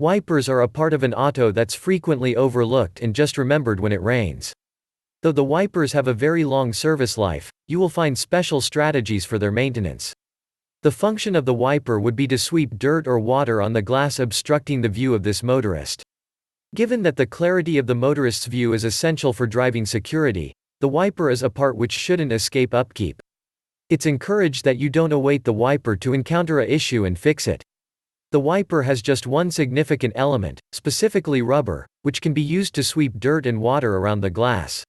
Wipers are a part of an auto that's frequently overlooked and just remembered when it rains. Though the wipers have a very long service life, you will find special strategies for their maintenance. The function of the wiper would be to sweep dirt or water on the glass obstructing the view of this motorist. Given that the clarity of the motorist's view is essential for driving security, the wiper is a part which shouldn't escape upkeep. It's encouraged that you don't await the wiper to encounter an issue and fix it. The wiper has just one significant element, specifically rubber, which can be used to sweep dirt and water around the glass.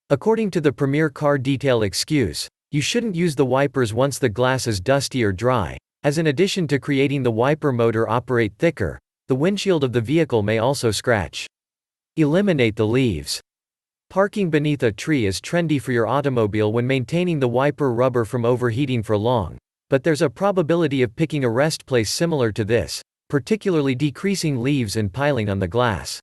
According to the Premier Car Detail excuse, you shouldn't use the wipers once the glass is dusty or dry, as in addition to creating the wiper motor operate thicker, the windshield of the vehicle may also scratch. Eliminate the leaves. Parking beneath a tree is trendy for your automobile when maintaining the wiper rubber from overheating for long, but there's a probability of picking a rest place similar to this, particularly decreasing leaves and piling on the glass.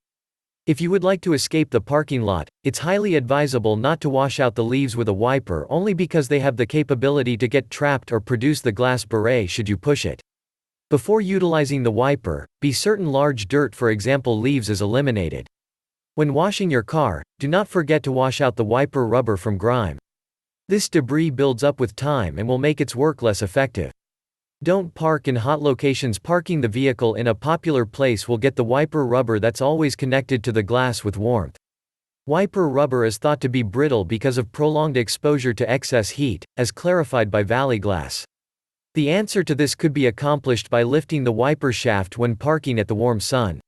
If you would like to escape the parking lot, it's highly advisable not to wash out the leaves with a wiper only because they have the capability to get trapped or produce the glass beret should you push it. Before utilizing the wiper, be certain large dirt, for example leaves, is eliminated. When washing your car, do not forget to wash out the wiper rubber from grime. This debris builds up with time and will make its work less effective. Don't park in hot locations. Parking the vehicle in a popular place will get the wiper rubber that's always connected to the glass with warmth. Wiper rubber is thought to be brittle because of prolonged exposure to excess heat, as clarified by Valley Glass. The answer to this could be accomplished by lifting the wiper shaft when parking at the warm sun.